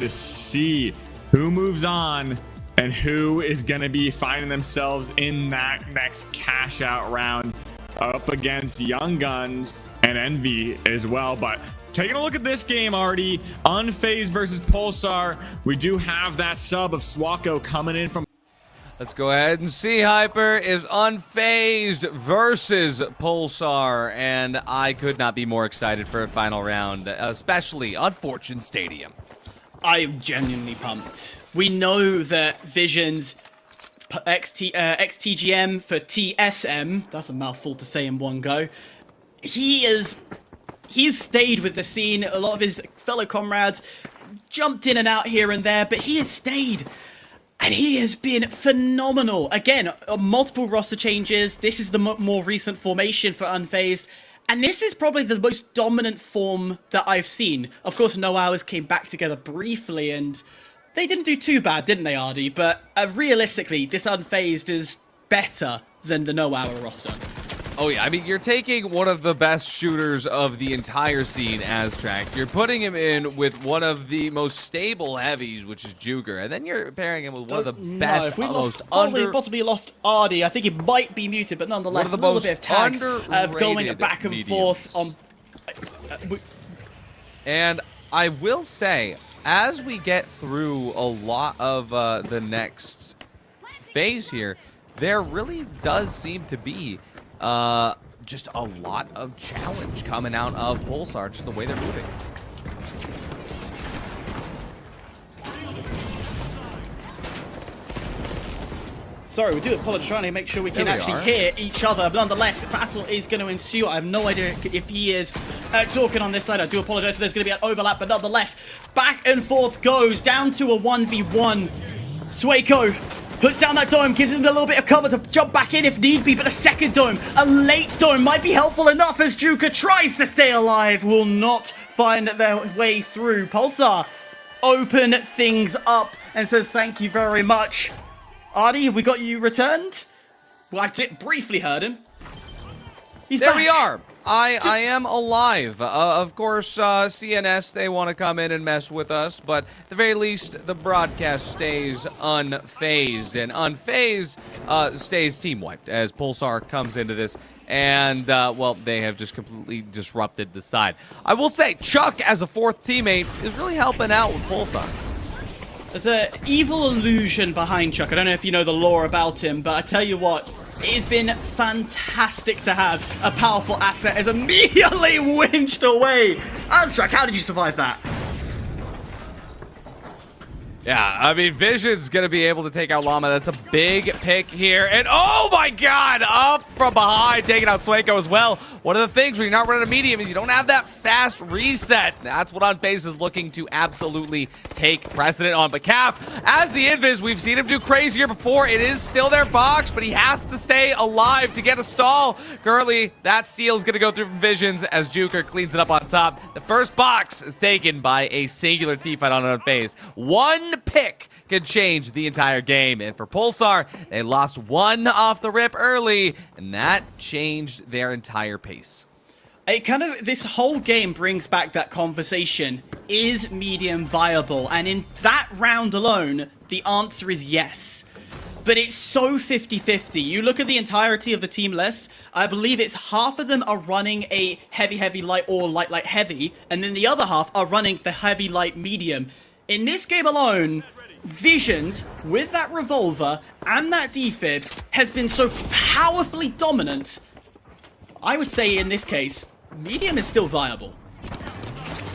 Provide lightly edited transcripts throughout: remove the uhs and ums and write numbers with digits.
to see who moves on and who is going to be finding themselves in that next cash out round up against Young Guns and Envy as well. But taking a look at this game already, Unfazed versus Pulsar, we do have that sub of Swako coming in from. Let's go ahead and see. Hyper is Unfazed versus Pulsar, and I could not be more excited for a final round, especially on Fortune Stadium. I'm genuinely pumped. We know that Vision's XTGM for TSM, that's a mouthful to say in one go, he's stayed with the scene. A lot of his fellow comrades jumped in and out here and there, but he has stayed. And he has been phenomenal. Again, multiple roster changes. This is the more recent formation for Unfazed. And this is probably the most dominant form that I've seen. Of course, No Hours came back together briefly, and they didn't do too bad, didn't they, Ardy? But realistically, this Unfazed is better than the No Hour roster. Oh yeah, I mean, you're taking one of the best shooters of the entire scene, Aztract. You're putting him in with one of the most stable heavies, which is Juker, and then you're pairing him with one of the best, possibly lost Ardy. I think he might be muted, but nonetheless, one of the a little most bit of tags going back and mediums. forth on. And I will say, as we get through a lot of the next phase here, there really does seem to be just a lot of challenge coming out of Pulsar, just the way they're moving. Sorry, we do apologize, trying to make sure we can actually hear each other. But nonetheless, the battle is going to ensue. I have no idea if he is talking on this side. I do apologize if there's going to be an overlap, but nonetheless, back and forth goes, down to a 1v1. Swako puts down that dome, gives him a little bit of cover to jump back in if need be, but a second dome, a late dome, might be helpful enough as Juker tries to stay alive, will not find their way through. Pulsar open things up and says thank you very much. Ardy, have we got you returned? Well, I briefly heard him. He's there back. We are. I am alive. Of course, CNS, they want to come in and mess with us, but at the very least, the broadcast stays unfazed, and unfazed stays team-wiped as Pulsar comes into this, and, well, they have just completely disrupted the side. I will say, Chuck, as a fourth teammate, is really helping out with Pulsar. There's an evil illusion behind Chuck. I don't know if you know the lore about him, but I tell you what, it's been fantastic to have a powerful asset as immediately winched away. Aztrack, how did you survive that? Yeah, I mean, Vision's going to be able to take out Llama. That's a big pick here. And oh my god, up from behind, taking out Swako as well. One of the things when you're not running a medium is you don't have that fast reset. That's what Unfazed is looking to absolutely take precedent on. But Calf, as the Invis, we've seen him do crazier before. It is still their box, but he has to stay alive to get a stall. Currently, that seal is going to go through from Visions as Juker cleans it up on top. The first box is taken by a singular T-fight on Unfazed. One pick could change the entire game, and for Pulsar, they lost one off the rip early, and that changed their entire pace. It kind of, this whole game brings back that conversation, is medium viable? And in that round alone, the answer is yes. But it's so 50-50. You look at the entirety of the team list, I believe it's half of them are running a heavy, light, or light, heavy, and then the other half are running the heavy, light, medium. In this game alone, Visions, with that revolver and that defib, has been so powerfully dominant. I would say in this case, medium is still viable.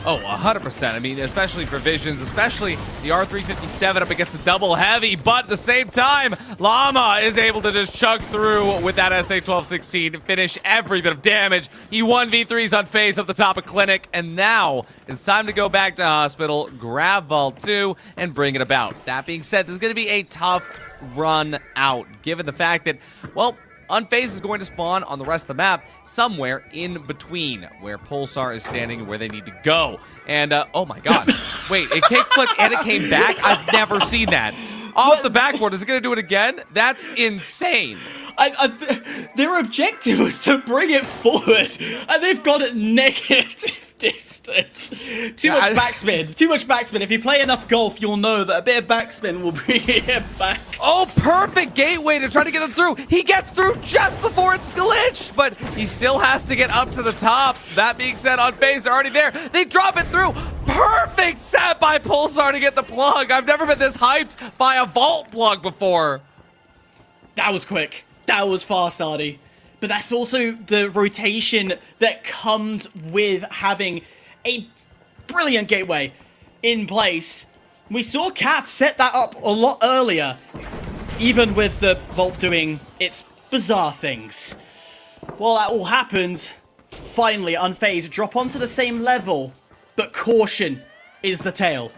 Oh, 100%. I mean, especially for Visions, especially the R357 up against the double heavy, but at the same time, Llama is able to just chug through with that SA-1216 and finish every bit of damage. He 1v3s on phase up the top of Clinic, and now it's time to go back to Hospital, grab Vault 2, and bring it about. That being said, this is going to be a tough run out, given the fact that, well, Unfazed is going to spawn on the rest of the map somewhere in between where Pulsar is standing and where they need to go. And, oh my god. Wait, it kickflipped and it came back? I've never seen that. Off the backboard, is it going to do it again? That's insane. Their objective was to bring it forward, and they've got it negative distance Too much backspin. Too much backspin. If you play enough golf, you'll know that a bit of backspin will bring it back. Oh, perfect gateway to try to get them through. He gets through just before it's glitched, but he still has to get up to the top. That being said, Unfazed, they're already there. They drop it through. Perfect set by Pulsar to get the plug. I've never been this hyped by a vault plug before. That was quick. That was fast, Artie. But that's also the rotation that comes with having a brilliant gateway in place. We saw CAF set that up a lot earlier, even with the vault doing its bizarre things. While that all happens, finally Unfazed drop onto the same level, but caution is the tail.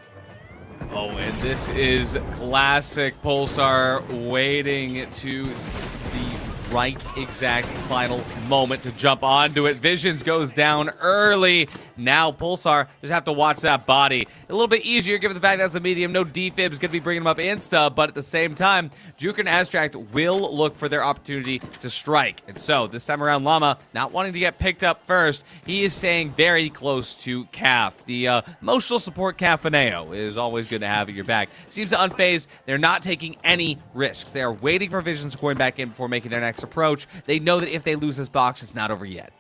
Oh, and this is classic Pulsar waiting to the right exact final moment to jump onto it. Visions goes down early. Now Pulsar just have to watch that body. A little bit easier given the fact that's a medium. No defib is going to be bringing him up insta, but at the same time, Juker and Abstract will look for their opportunity to strike. And so this time around, Llama, not wanting to get picked up first, he is staying very close to Calf. The emotional support Cafaneo is always good to have at your back. Seems to Unfazed, they're not taking any risks. They are waiting for Visions going back in before making their next approach. They know that if they lose this box, it's not over yet.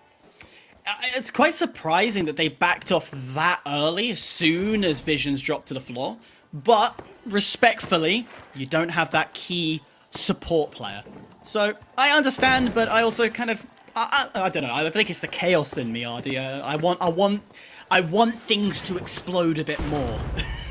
It's quite surprising that they backed off that early, as soon as Visions dropped to the floor. But, respectfully, you don't have that key support player. So, I understand, but I also kind of... I don't know, I think it's the chaos in me, Artie. I want things to explode a bit more.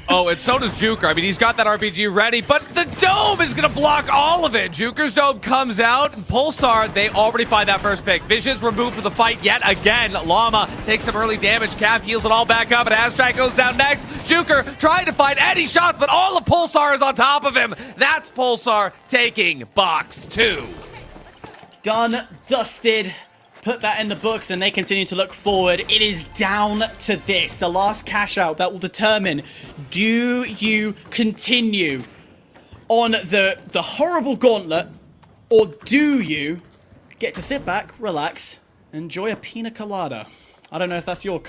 Oh, and so does Juker. I mean, he's got that RPG ready, but the dome is going to block all of it. Juker's dome comes out, and Pulsar, they already find that first pick. Vision's removed from the fight yet again. Llama takes some early damage. Cap heals it all back up, and Abstract goes down next. Juker trying to find any shots, but all of Pulsar is on top of him. That's Pulsar taking box 2. Done, dusted. Put that in the books, and they continue to look forward. It is down to this, the last cash out that will determine, do you continue on the horrible gauntlet, or do you get to sit back, relax, enjoy a pina colada? I don't know if that's your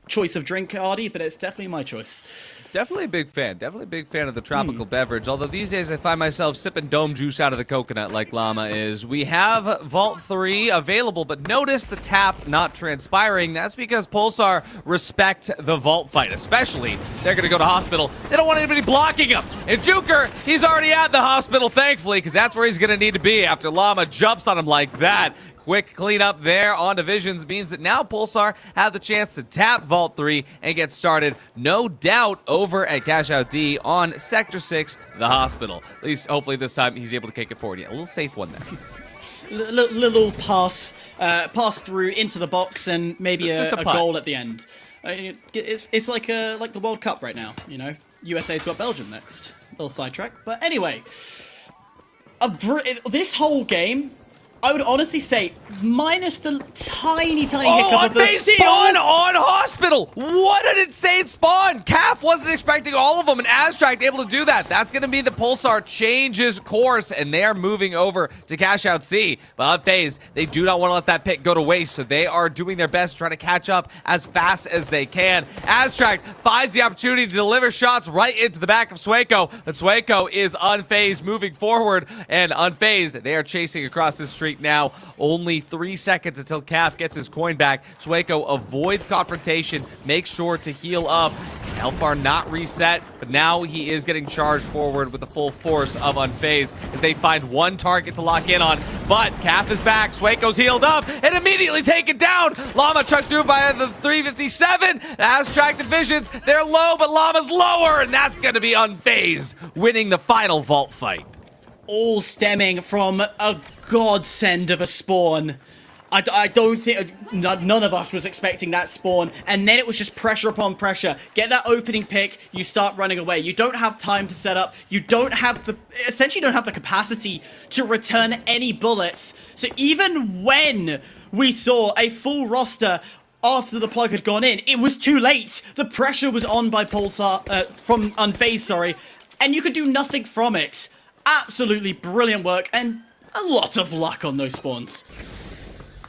choice of drink, Artie, but it's definitely my choice. Definitely a big fan. Definitely a big fan of the tropical beverage. Although these days I find myself sipping dome juice out of the coconut like Llama is. We have Vault 3 available, but notice the tap not transpiring. That's because Pulsar respect the Vault fight, especially they're going to go to hospital. They don't want anybody blocking him. And Juker, he's already at the hospital, thankfully, because that's where he's going to need to be after Llama jumps on him like that. Quick cleanup there on Divisions means that now Pulsar have the chance to tap Vault 3 and get started, no doubt, over at Cash Out D on Sector 6, the hospital. At least, hopefully this time, he's able to kick it forward. Yeah, a little safe one there. Little pass through into the box and maybe a goal at the end. It's like the World Cup right now, you know? USA's got Belgium next. Little sidetrack. But anyway, this whole game, I would honestly say, minus the tiny hiccup of the steal. Spawn on hospital! What an insane spawn! Calf wasn't expecting all of them, and Abstract able to do that. That's going to mean the Pulsar changes course, and they are moving over to Cash Out C. But Unfazed, they do not want to let that pick go to waste, so they are doing their best to try to catch up as fast as they can. Abstract finds the opportunity to deliver shots right into the back of Sueco, but Sueco is Unfazed moving forward, and Unfazed, they are chasing across the street now. Only 3 seconds until Calf gets his coin back. Sueco avoids confrontation, makes sure to heal up. Health bar not reset, but now he is getting charged forward with the full force of Unfazed as they find one target to lock in on. But Calf is back, Sueco's healed up, and immediately taken down. Llama chucked through by the 357. Abstract Divisions, they're low, but Llama's lower, and that's going to be Unfazed, winning the final vault fight. All stemming from a godsend of a spawn. I don't think... None of us was expecting that spawn. And then it was just pressure upon pressure. Get that opening pick, you start running away. You don't have time to set up. You don't have the... Essentially don't have the capacity to return any bullets. So even when we saw a full roster after the plug had gone in, it was too late. The pressure was on by Pulsar... from Unfazed, sorry. And you could do nothing from it. Absolutely brilliant work, and a lot of luck on those spawns.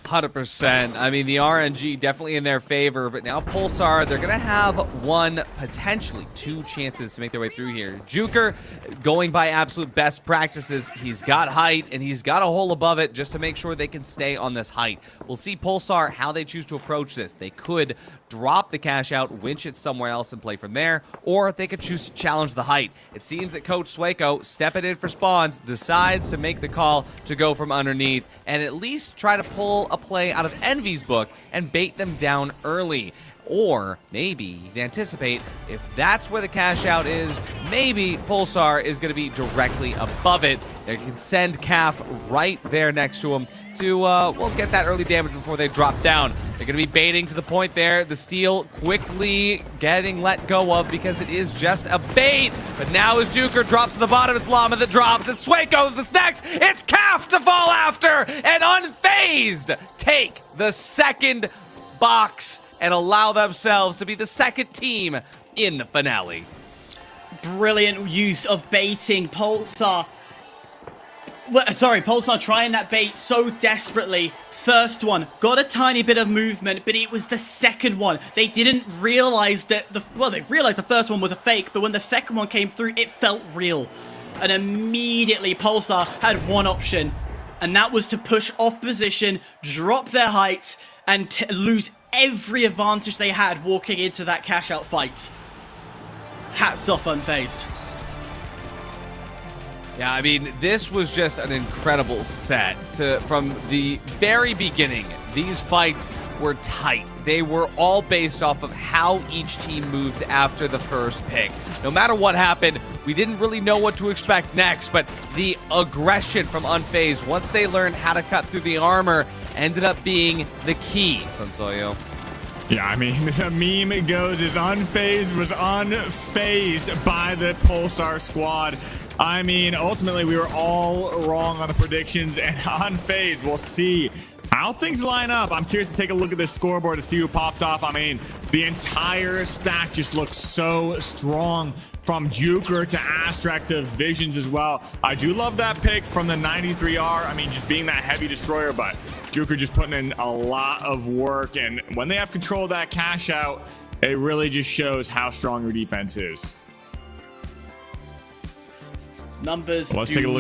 100%. I mean, the RNG definitely in their favor, but now Pulsar, they're going to have one, potentially two chances to make their way through here. Juker, going by absolute best practices, he's got height, and he's got a hole above it just to make sure they can stay on this height. We'll see Pulsar, how they choose to approach this. They could drop the cash out, winch it somewhere else and play from there, or they could choose to challenge the height. It seems that Coach Swaco, stepping in for spawns, decides to make the call to go from underneath and at least try to pull a play out of Envy's book and bait them down early. Or maybe you can anticipate if that's where the cash out is, maybe Pulsar is going to be directly above it. They can send Calf right there next to him to, well, get that early damage before they drop down. They're going to be baiting to the point there. The steal quickly getting let go of because it is just a bait. But now as Juker drops to the bottom, it's Llama that drops. It's Swaco that's next. It's Calf to fall after. And unfazed take the second box and allow themselves to be the second team in the finale. Brilliant use of baiting. Pulsar trying that bait so desperately. First one, got a tiny bit of movement, but it was the second one. They didn't realize that they realized the first one was a fake, but when the second one came through, it felt real. And immediately Pulsar had one option, and that was to push off position, drop their height, and lose every advantage they had walking into that cash out fight. Hats off, unfazed. Yeah, I mean, this was just an incredible set. From the very beginning, these fights were tight. They were all based off of how each team moves after the first pick. No matter what happened, we didn't really know what to expect next, but the aggression from Unfazed, once they learned how to cut through the armor, ended up being the key, Sunsoyo. Yeah, I mean, the meme goes is Unfazed was unfazed by the Pulsar squad. I mean, ultimately, we were all wrong on the predictions, and Unfazed, we'll see how things line up. I'm curious to take a look at this scoreboard to see who popped off. I mean, the entire stack just looks so strong, from Juker to Astrak to Visions as well. I do love that pick from the 93R. I mean, just being that heavy destroyer, but Juker just putting in a lot of work, and when they have control of that cash out, it really just shows how strong your defense is. Numbers. Let's take a look.